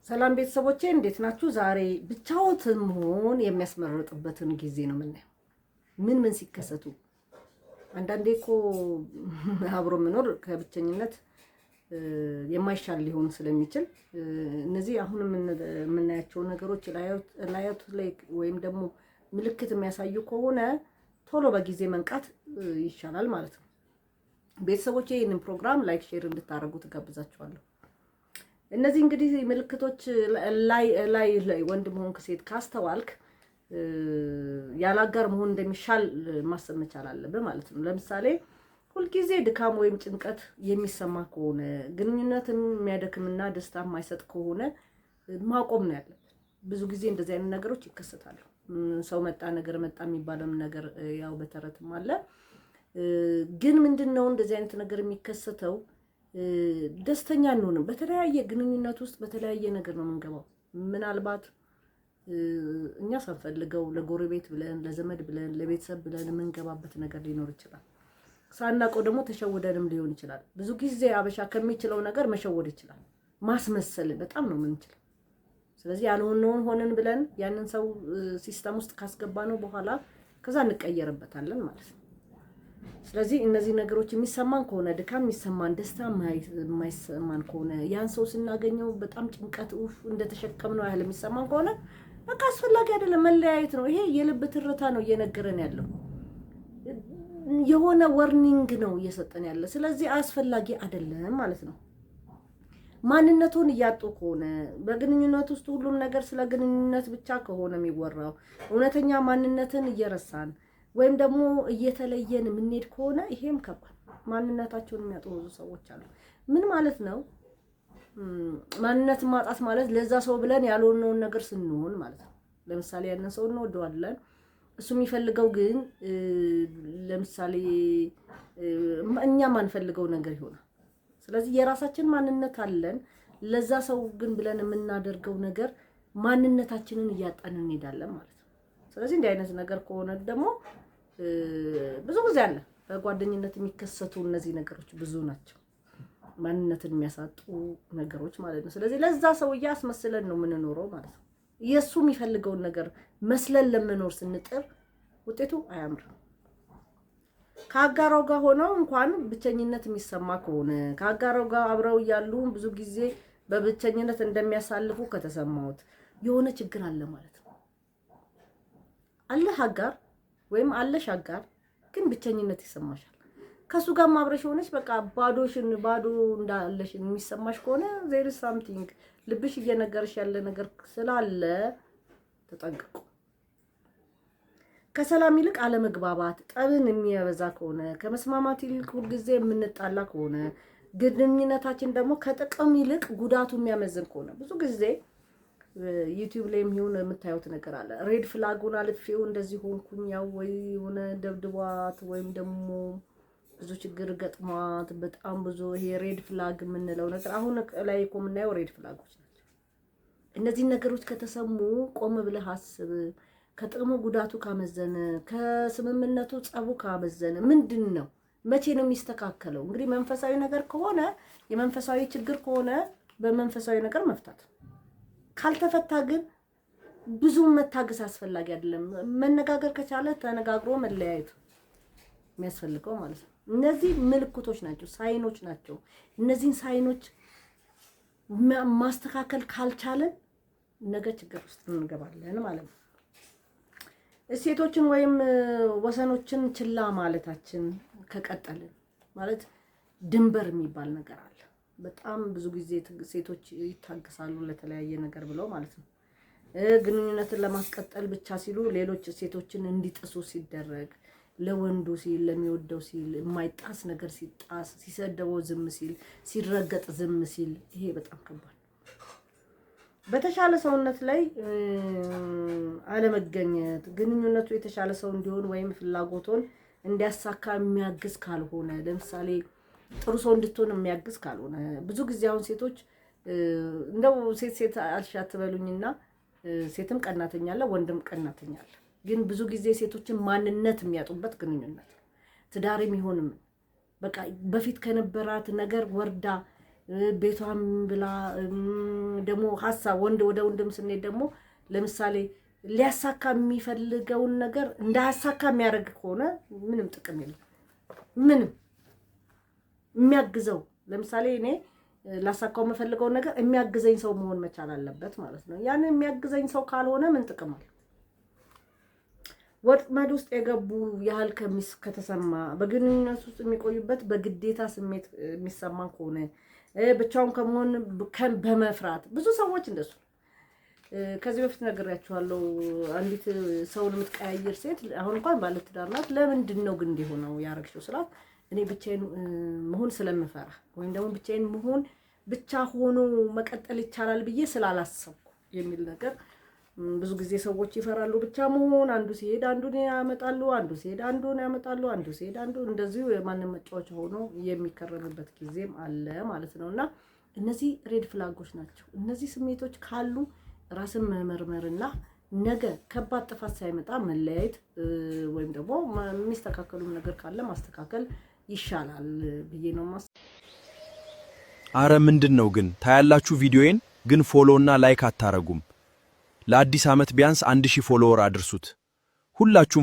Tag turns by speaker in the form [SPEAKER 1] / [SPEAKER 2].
[SPEAKER 1] ሰላም ቤተሰቦቼ እንዴት ናችሁ? ዛሬ ብቻዎትን መሆን የሚያስመርጥበትን ጊዜ ነው የምናየው። ምን ሲከሰቱ አንዳንዴ እኮ አብሮ መኖር ከብቸኝነት የማይሻል ሊሆን ስለሚችል እነዚህ አሁን የምናያቸው ነገሮች ላያቱ ላይ ወይም ደግሞ ምልክት የሚያሳዩ ከሆነ ቶሎ በጊዜ መንቃት ይሻላል ማለት ነው። ቤተሰቦቼ ይህንን ፕሮግራም ላይክ፣ ሼር እንድታደርጉ ትጋብዛችኋለሁ። እነዚህ እንግዲህ ምልክቶች ላይ ወንድም ሆንክ ሴት ካስተዋልክ ያላጋር መሆን እንደሚሻል ማሰብ መቻል አለብህ ማለት ነው። ለምሳሌ ሁልጊዜ ድካም ወይም ጭንቀት የሚሰማ ከሆነ ግንኙነትን የሚያደክምና ደስታ የማይሰጥ ከሆነ ማቆም ነው ያለብን። ብዙ ጊዜ እንደዚህ አይነት ነገሮች ይከሰታሉ። ሰው መጣ ነገር መጣ የሚባለውም ነገር ያው በተረትም አለ። ግን ምንድነው እንደዚህ አይነት ነገር የሚከሰተው? ደስተኛ እንሆንም በተለያየ ግንኙነት ውስጥ በተለያየ ነገር ነው የምንገባው። ምናልባት እኛ ሳንፈልገው ለጎረቤት ብለን ለዘመድ ብለን ለቤተሰብ ብለን የምንገባበት ነገር ሊኖር ይችላል። ሳናውቀው ደግሞ ተሸውደንም ሊሆን ይችላል። ብዙ ጊዜ አበሻ ከሚችለው ነገር መሸወድ ይችላል። ማስመሰል በጣም ነው የምንችለው። ስለዚህ ያልሆነውን ሆነን ብለን ያንን ሰው ሲስተም ውስጥ ካስገባነው በኋላ ከዛ እንቀየርበታለን ማለት ነው። ስለዚህ እነዚህ ነገሮች የሚሰማን ከሆነ ድካም የሚሰማን ደስታ የማይሰማን ከሆነ ያን ሰው ስናገኘው በጣም ጭንቀት እንደተሸከምነው ያህል የሚሰማን ከሆነ በቃ አስፈላጊ አይደለም፣ መለያየት ነው። ይሄ የልብ ትርታ ነው እየነገረን ያለው፣ የሆነ ወርኒንግ ነው እየሰጠን ያለ። ስለዚህ አስፈላጊ አይደለም ማለት ነው። ማንነቱን እያጡ ከሆነ በግንኙነት ውስጥ ሁሉም ነገር ስለ ግንኙነት ብቻ ከሆነ የሚወራው እውነተኛ ማንነትን እየረሳን ወይም ደግሞ እየተለየን የምንሄድ ከሆነ ይሄም ከባድ ማንነታቸውን የሚያጡ ብዙ ሰዎች አሉ። ምን ማለት ነው? ማንነት ማጣት ማለት ለዛ ሰው ብለን ያልሆነውን ነገር ስንሆን ማለት ነው። ለምሳሌ ያንን ሰው እንወደዋለን፣ እሱ የሚፈልገው ግን ለምሳሌ እኛ ማንፈልገው ነገር ይሆናል። ስለዚህ የራሳችን ማንነት አለን፣ ለዛ ሰው ግን ብለን የምናደርገው ነገር ማንነታችንን እያጣን እንሄዳለን ማለት ነው። ስለዚህ እንዲህ አይነት ነገር ከሆነ ደግሞ ብዙ ጊዜ አለ። በጓደኝነት የሚከሰቱ እነዚህ ነገሮች ብዙ ናቸው፣ ማንነትን የሚያሳጡ ነገሮች ማለት ነው። ስለዚህ ለዛ ሰውዬ አስመስለን ነው የምንኖረው ማለት ነው። የሱ የሚፈልገውን ነገር መስለን ለመኖር ስንጥር ውጤቱ አያምርም። ከአጋራው ጋር ሆነው እንኳን ብቸኝነት የሚሰማ ከሆነ ከአጋራው ጋር አብረው እያሉ ብዙ ጊዜ በብቸኝነት እንደሚያሳልፉ ከተሰማሁት የሆነ ችግር አለ ማለት ነው። አለህ አጋር ወይም አለሽ አጋር፣ ግን ብቸኝነት ይሰማሻል። ከሱ ጋር አብረሽ ሆነሽ በቃ ባዶ እንዳለሽ የሚሰማሽ ከሆነ there is something ልብሽ እየነገርሽ ያለ ነገር ስላለ ተጠንቀቁ። ከሰላም ይልቅ አለመግባባት ጠብን የሚያበዛ ከሆነ ከመስማማት ይልቅ ሁልጊዜ የምንጣላ ከሆነ ግንኙነታችን ደግሞ ከጥቅም ይልቅ ጉዳቱ የሚያመዝን ከሆነ ብዙ ጊዜ ዩቲዩብ ላይ የሚሆን የምታዩት ነገር አለ። ሬድ ፍላጉን አልፌው እንደዚህ ሆንኩኝ፣ ያው ወይ የሆነ ደብድቧት ወይም ደግሞ ብዙ ችግር ገጥሟት በጣም ብዙ ይሄ ሬድ ፍላግ የምንለው ነገር አሁን ላይ እኮ የምናየው ሬድ ፍላጎች ናቸው። እነዚህ ነገሮች ከተሰሙ ቆም ብለህ አስብ። ከጥቅሙ ጉዳቱ ካመዘነ ከስምምነቱ ጸቡ ካመዘነ ምንድን ነው መቼ ነው የሚስተካከለው? እንግዲህ መንፈሳዊ ነገር ከሆነ የመንፈሳዊ ችግር ከሆነ በመንፈሳዊ ነገር መፍታት፣ ካልተፈታ ግን ብዙ መታገስ አስፈላጊ አይደለም። መነጋገር ከቻለ ተነጋግሮ መለያየቱ የሚያስፈልገው ማለት ነው። እነዚህ ምልክቶች ናቸው፣ ሳይኖች ናቸው። እነዚህን ሳይኖች ማስተካከል ካልቻለን ነገ ችግር ውስጥ እንገባለን ማለት ነው። እሴቶችን ወይም ወሰኖችን ችላ ማለታችን ከቀጠልን ማለት ድንበር የሚባል ነገር አለ። በጣም ብዙ ጊዜ ሴቶች ይታገሳሉ ለተለያየ ነገር ብለው ማለት ነው። ግንኙነትን ለማስቀጠል ብቻ ሲሉ ሌሎች ሴቶችን እንዲጥሱ ሲደረግ፣ ለወንዱ ሲል ለሚወደው ሲል የማይጣስ ነገር ሲጣስ፣ ሲሰደበው ዝም ሲል፣ ሲረገጥ ዝም ሲል፣ ይሄ በጣም ከባድ። በተሻለ ሰውነት ላይ አለመገኘት ግንኙነቱ የተሻለ ሰው እንዲሆን ወይም ፍላጎቱን እንዲያሳካ የሚያግዝ ካልሆነ፣ ለምሳሌ ጥሩ ሰው እንድትሆን የሚያግዝ ካልሆነ፣ ብዙ ጊዜ አሁን ሴቶች እንደው ሴት አልሻትበሉኝና ሴትም ቀናተኛ አለ፣ ወንድም ቀናተኛ አለ። ግን ብዙ ጊዜ ሴቶችን ማንነት የሚያጡበት ግንኙነት ትዳርም ይሆንም በቃ በፊት ከነበራት ነገር ወርዳ ቤቷም ብላ ደግሞ ሐሳብ ወንድ ወደ ወንድም ስንሄድ ደግሞ ለምሳሌ ሊያሳካ የሚፈልገውን ነገር እንዳያሳካ የሚያደርግ ከሆነ ምንም ጥቅም የለም። ምንም የሚያግዘው ለምሳሌ እኔ ላሳካው የምፈልገው ነገር የሚያግዘኝ ሰው መሆን መቻል አለበት ማለት ነው። ያን የሚያግዘኝ ሰው ካልሆነ ምን ጥቅም አለ? ወጥመድ ውስጥ የገቡ ያህል ከተሰማ በግንኙነት ውስጥ የሚቆዩበት በግዴታ ስሜት የሚሰማ ከሆነ ብቻውን ከመሆን በመፍራት ብዙ ሰዎች እንደሱ ከዚህ በፊት ነግሬያችኋለሁ። አንዲት ሰውን የምትቀያየር ሴት አሁን እንኳን ባለትዳር ናት። ለምንድን ነው ግን እንዲሆነው ያረግሽው ስላት እኔ ብቻዬን መሆን ስለምፈራ ወይም ደግሞ ብቻዬን መሆን ብቻ ሆኖ መቀጠል ይቻላል ብዬ ስላላሰብኩ የሚል ነገር። ብዙ ጊዜ ሰዎች ይፈራሉ ብቻ መሆን። አንዱ ሲሄድ አንዱን ያመጣሉ፣ አንዱ ሲሄድ አንዱን ያመጣሉ፣ አንዱ ሲሄድ አንዱ እንደዚሁ የማንም መጫወቻ ሆኖ የሚከረምበት ጊዜም አለ ማለት ነውና እነዚህ ሬድ ፍላጎች ናቸው። እነዚህ ስሜቶች ካሉ ራስን መመርመርና ነገ ከባድ ጥፋት ሳይመጣ መለያየት ወይም ደግሞ የሚስተካከሉ ነገር ካለ ማስተካከል ይሻላል ብዬ ነው ማስ
[SPEAKER 2] አረ ምንድነው ግን ታያላችሁ ቪዲዮዬን ግን ፎሎ እና ላይክ አታረጉም? ለአዲስ ዓመት ቢያንስ 1000 ፎሎወር አድርሱት ሁላችሁም።